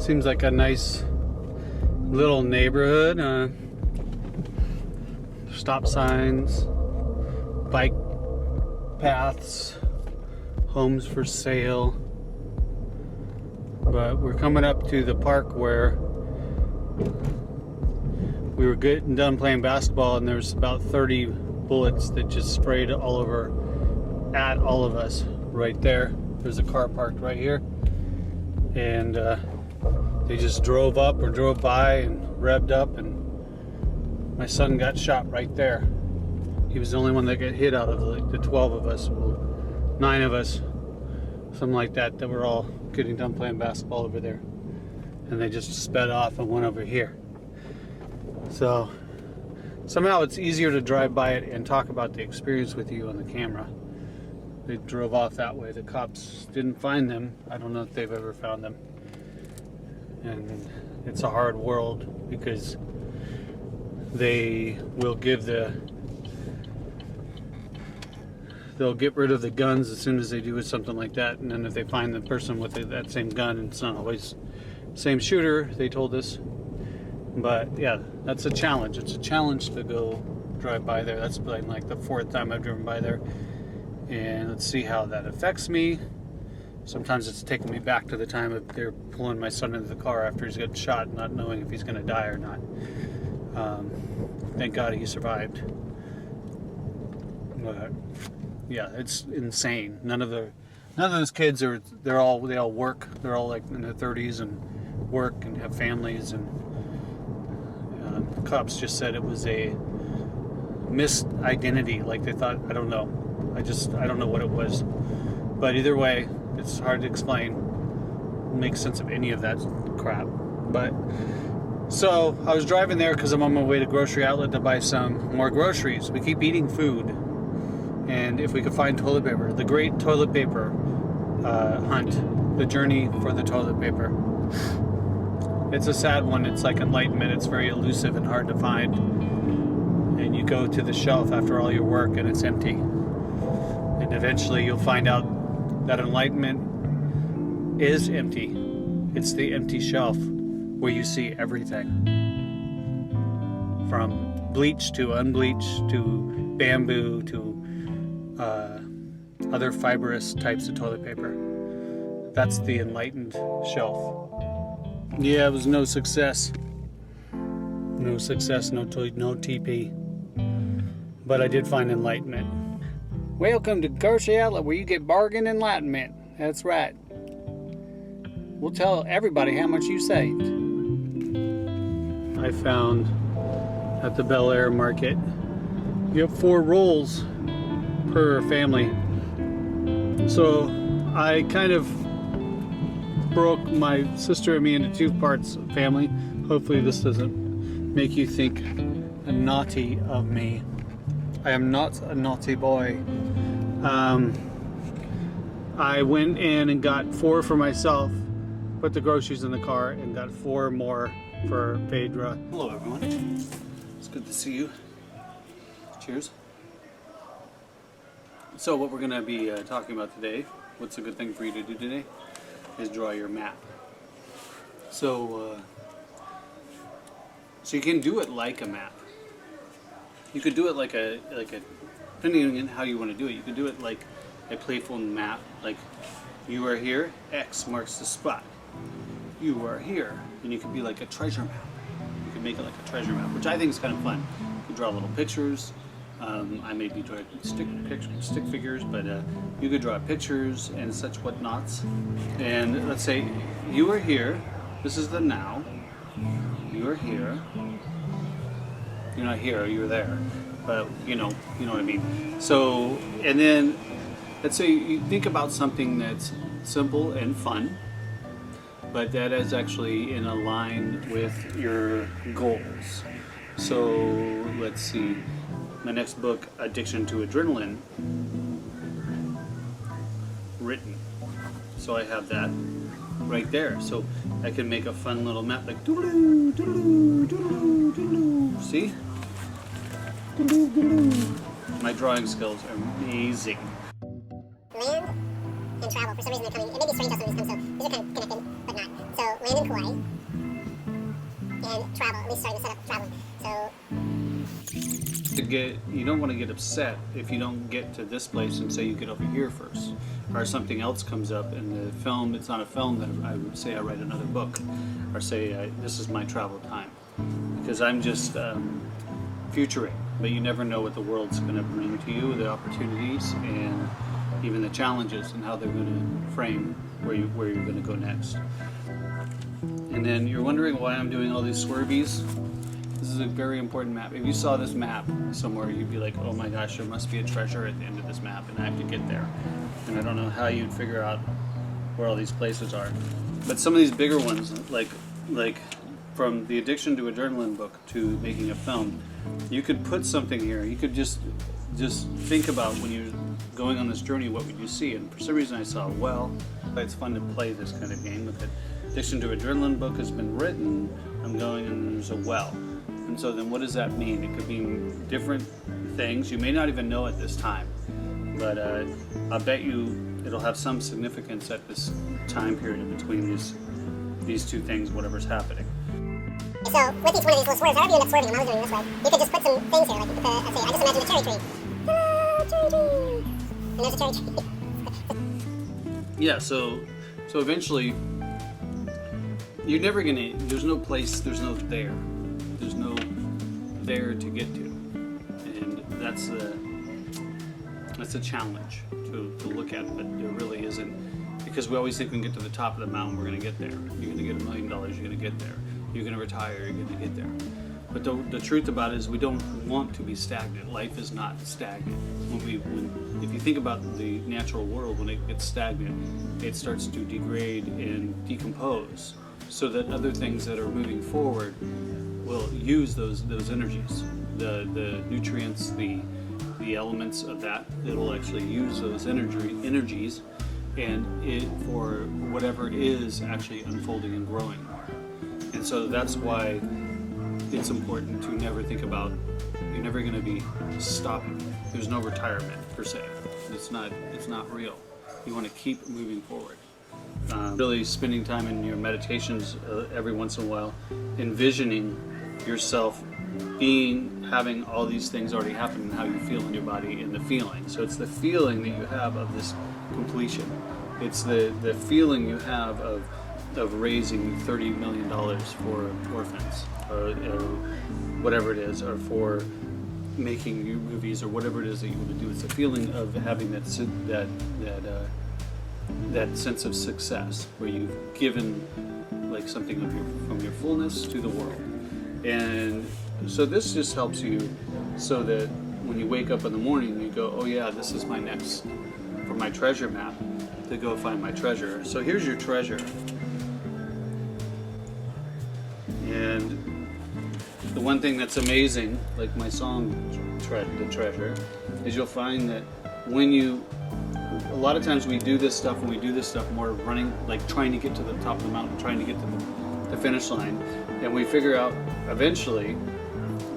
Seems like a nice little neighborhood. Stop signs, bike paths, homes for sale. But we're coming up to the park where we were getting done playing basketball, and there's about 30 bullets that just sprayed all over at all of us right there. There's a car parked right here, and they just drove up or drove by and revved up, and my son got shot right there. He was the only one that got hit out of the 12 of us, well, 9 of us, something like that, that were all getting done playing basketball over there. And they just sped off and went over here. So somehow it's easier to drive by it and talk about the experience with you on the camera. They drove off that way. The cops didn't find them. I don't know if they've ever found them. And it's a hard world because they will they'll get rid of the guns as soon as they do something like that, and then if they find the person with that same gun, and it's not always the same shooter, they told us. But yeah, that's a challenge. It's a challenge to go drive by there. That's been like the 4th time I've driven by there, and let's see how that affects me. Sometimes it's taking me back to the time of they're pulling my son into the car after he's gotten shot, not knowing if he's going to die or not. Thank God he survived. But yeah, it's insane. None of those kids they all work. They're all like in their 30s and work and have families, and the cops just said it was a misidentity. Like they thought, I don't know. I don't know what it was. But either way, it's hard to explain, make sense of any of that crap. But so I was driving there because I'm on my way to grocery outlet to buy some more groceries. We keep eating food, and if we could find toilet paper, the great toilet paper hunt, the journey for the toilet paper. It's a sad one. It's like enlightenment. It's very elusive and hard to find. And you go to the shelf after all your work and it's empty. And eventually you'll find out that enlightenment is empty. It's the empty shelf where you see everything. From bleach to unbleached to bamboo to other fibrous types of toilet paper. That's the enlightened shelf. Yeah, it was no success. No success, no TP. But I did find enlightenment. Welcome to Grocery Outlet, where you get bargain enlightenment. That's right. We'll tell everybody how much you saved. I found at the Bel Air market, you have 4 rolls per family. So I kind of broke my sister and me into 2 parts family. Hopefully this doesn't make you think naughty of me. I am not a naughty boy. I went in and got 4 for myself, put the groceries in the car, and got 4 more for Phaedra. Hello everyone. It's good to see you. Cheers. So what we're going to be talking about today, what's a good thing for you to do today, is draw your map. So you can do it like a map. You could do it like a depending on how you want to do it. You could do it like a playful map, like you are here, X marks the spot. You are here, and you could be like a treasure map. You could make it like a treasure map, which I think is kind of fun. You could draw little pictures. I may be drawing stick figures, but you could draw pictures and such whatnots. And let's say you are here. This is the now. You are here. You're not here. You're there. But you know what I mean. So, and then let's say you think about something that's simple and fun, but that is actually in a line with your goals. So let's see. My next book, Addiction to Adrenaline, written. So I have that right there. So I can make a fun little map like doodaloo, doodaloo, doodaloo, doodaloo. See? Doodaloo, doodaloo. My drawing skills are amazing. Land and travel, for some reason they're coming, it may be strange how some of these come, so these are kind of connected, but not. So land land in Kauai and travel, at least starting to set up traveling. So you don't want to get upset if you don't get to this place and say you get over here first, or something else comes up in the film. It's not a film that I would say I write another book, or say this is my travel time, because I'm just futuring. But you never know what the world's going to bring to you, the opportunities and even the challenges, and how they're going to frame where you're going to go next. And then you're wondering why I'm doing all these swervies. This is a very important map. If you saw this map somewhere, you'd be like, oh my gosh, there must be a treasure at the end of this map, and I have to get there. And I don't know how you'd figure out where all these places are. But some of these bigger ones, like from the Addiction to Adrenaline book to making a film, you could put something here. You could just think about when you're going on this journey, what would you see? And for some reason I saw a well. It's fun to play this kind of game with it. Addiction to Adrenaline book has been written. I'm going and there's a well. And so then what does that mean? It could mean different things. You may not even know at this time. But I bet you it'll have some significance at this time period between these two things, whatever's happening. So with each one of these little swerves, however you end up swerving them, I was doing this way, you could just put some things here, like you could put, I just imagine a cherry tree. Ta-da, cherry tree! And there's a cherry tree. Yeah, so eventually, you're never gonna, there's no place, there's no there. There's no there to get to. And that's a challenge to look at, but there really isn't. Because we always think we can get to the top of the mountain, we're gonna get there. You're gonna get $1 million, you're gonna get there. You're going to retire, you're going to get there. But the truth about it is we don't want to be stagnant. Life is not stagnant. If you think about the natural world, when it gets stagnant, it starts to degrade and decompose, so that other things that are moving forward will use those energies, the nutrients, the elements of that. It'll actually use those energies, and it for whatever is actually unfolding and growing. And so that's why it's important to never think about, you're never going to be stopping. There's no retirement per se. It's not real. You want to keep moving forward. Really spending time in your meditations every once in a while, envisioning yourself having all these things already happen, and how you feel in your body, and the feeling. So it's the feeling that you have of this completion. It's the feeling you have of raising $30 million for orphans, or whatever it is, or for making new movies, or whatever it is that you want to do. It's a feeling of having that sense of success, where you've given like something from your fullness to the world. And so this just helps you, so that when you wake up in the morning, you go, oh yeah, this is my next, for my treasure map, to go find my treasure. So here's your treasure. And the one thing that's amazing, like my song, The Treasure, is you'll find that a lot of times we do this stuff, and we do this stuff more running, like trying to get to the top of the mountain, trying to get to the finish line, and we figure out eventually,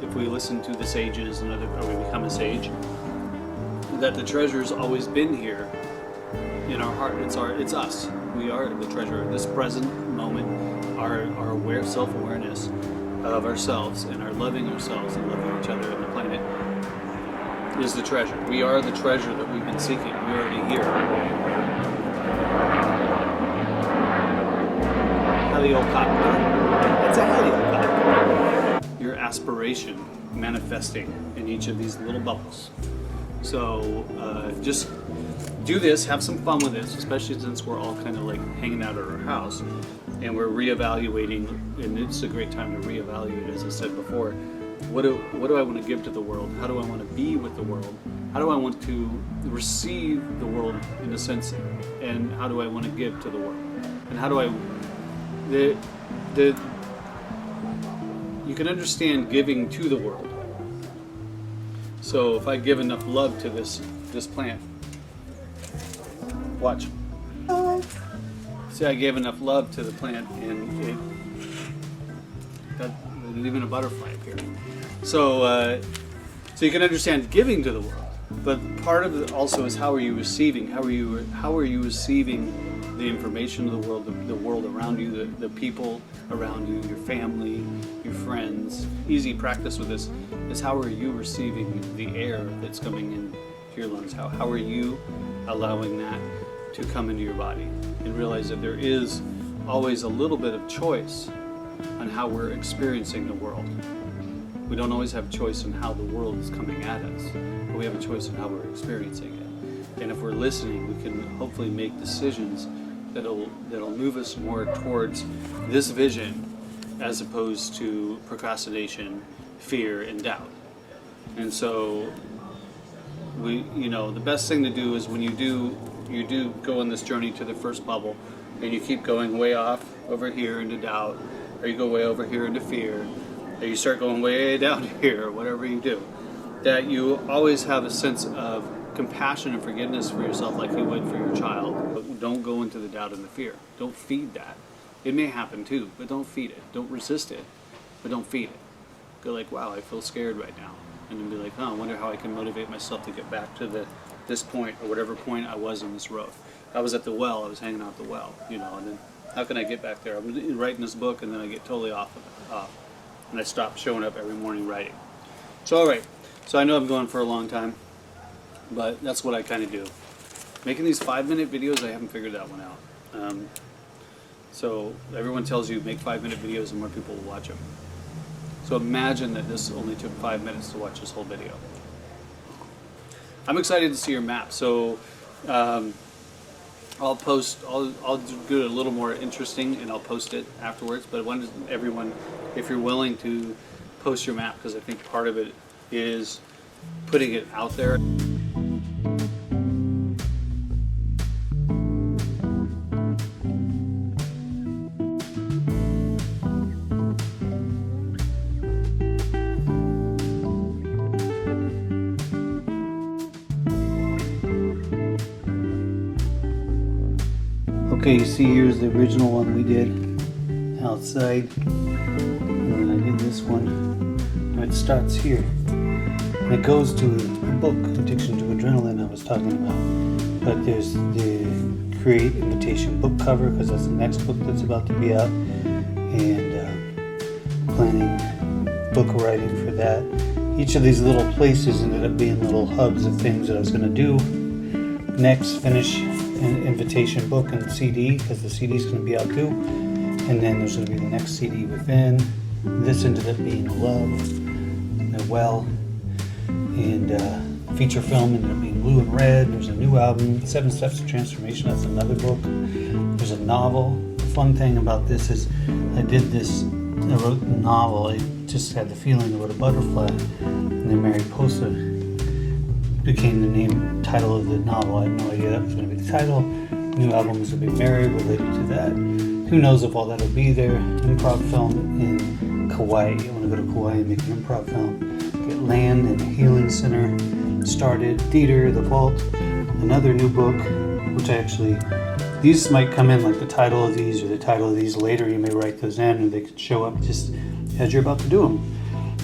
if we listen to the sages or we become a sage, that the treasure's always been here in our heart. It's us. We are the treasure. This present moment, our self-awareness of ourselves, and our loving ourselves and loving each other and the planet, is the treasure. We are the treasure that we've been seeking. We're already here. Helicopter. It's a helicopter. Your aspiration manifesting in each of these little bubbles. So just do this, have some fun with this, especially since we're all kind of like hanging out at our house, and we're reevaluating, and it's a great time to reevaluate, as I said before. What do I want to give to the world? How do I want to be with the world? How do I want to receive the world, in a sense, and how do I want to give to the world? And how do I you can understand giving to the world. So if I give enough love to this plant, watch. See, I gave enough love to the plant, and it got even a butterfly appeared. So you can understand giving to the world, but part of it also is how are you receiving? How are you receiving the information of the world around you, the people around you, your family, your friends. Easy practice with this is how are you receiving the air that's coming in to your lungs? How are you allowing that to come into your body? And realize that there is always a little bit of choice on how we're experiencing the world. We don't always have a choice on how the world is coming at us, but we have a choice on how we're experiencing it. And if we're listening, we can hopefully make decisions that'll move us more towards this vision as opposed to procrastination, fear, and doubt. And so the best thing to do is when you do go on this journey to the first bubble, and you keep going way off over here into doubt, or you go way over here into fear, or you start going way down here, or whatever you do, that you always have a sense of compassion and forgiveness for yourself like you would for your child. But don't go into the doubt and the fear. Don't feed that. It may happen too, but don't feed it. Don't resist it, but don't feed it. Go like, wow, I feel scared right now. And then be like, I wonder how I can motivate myself to get back to this point, or whatever point I was on this road. I was at the well, I was hanging out at the well, and then how can I get back there? I'm writing this book, and then I get totally off of it. And I stop showing up every morning writing. So all right, so I know I'm going for a long time, but that's what I kind of do. Making these 5-minute videos, I haven't figured that one out. So everyone tells you make 5-minute videos and more people will watch them. So imagine that this only took 5 minutes to watch this whole video. I'm excited to see your map. So I'll do it a little more interesting, and I'll post it afterwards. But I wanted everyone, if you're willing to post your map, because I think part of it is putting it out there. Okay, you see here's the original one we did outside, and then I did this one. It starts here, and it goes to a book, Addiction to Adrenaline, I was talking about. But there's the Create Invitation book cover, because that's the next book that's about to be out, and planning book writing for that. Each of these little places ended up being little hubs of things that I was going to do. Next, finish an invitation book and CD, because the CD is going to be out too, and then there's going to be the next CD within. This ended up being Love, The Well, and feature film ended up being Blue and Red. There's a new album, 7 Steps to Transformation, that's another book. There's a novel. The fun thing about this is I wrote the novel, I just had the feeling about a butterfly, and then Mariposa became the title of the novel. I had no idea that was going to be the title. New album is going to be Mary, related to that. Who knows if all that will be there. Improv film in Kauai. I want to go to Kauai and make an improv film. Get land and a healing center started. Theater, The Vault. Another new book, which these might come in like the title of these or the title of these later. You may write those in and they could show up just as you're about to do them.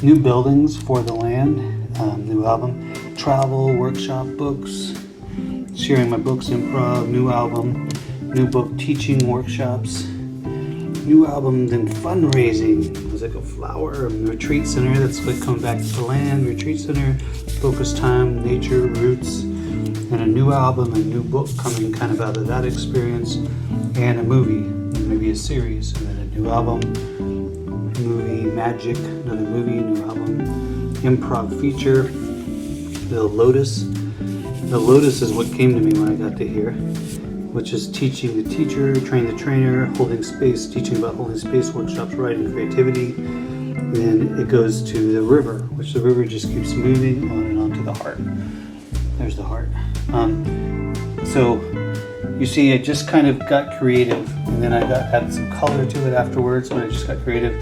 New buildings for the land. New album. Travel, workshop, books, sharing my books, improv, new album, new book, teaching workshops, new album, then fundraising. It was like a flower, retreat center, that's like coming back to the land, retreat center, focus time, nature, roots, and a new album, a new book coming kind of out of that experience, and a movie, maybe a series, and then a new album, movie, magic, another movie, new album, improv feature. The Lotus. The Lotus is what came to me when I got to here, which is teaching the teacher, train the trainer, holding space, teaching about holding space, workshops, writing, creativity. Then it goes to the river, which the river just keeps moving on and on to the heart. There's the heart. So you see, I just kind of got creative, and then I added some color to it afterwards when I just got creative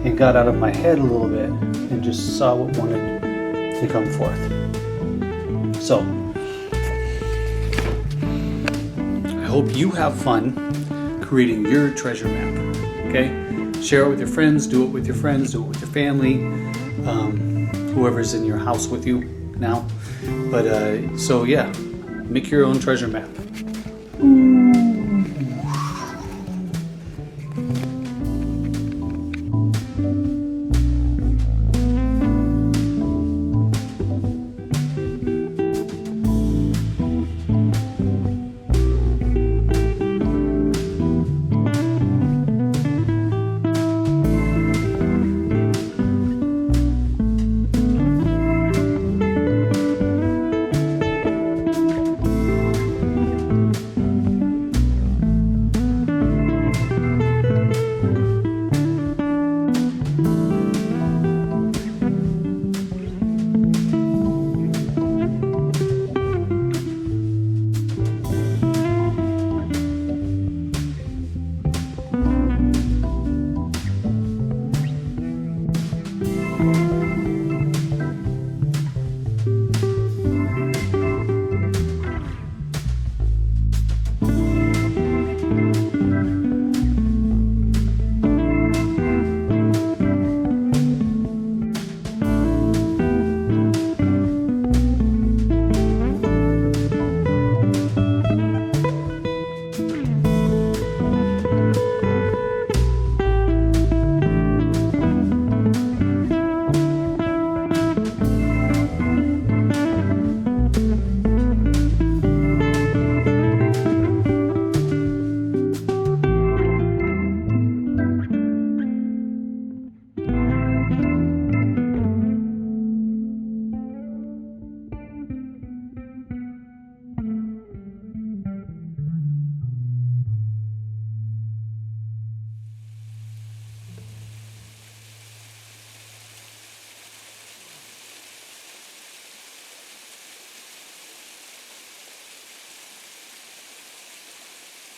and got out of my head a little bit and just saw what wanted to come forth. So, I hope you have fun creating your treasure map, okay? Share it with your friends, do it with your friends, do it with your family, whoever's in your house with you now. But, so yeah, make your own treasure map.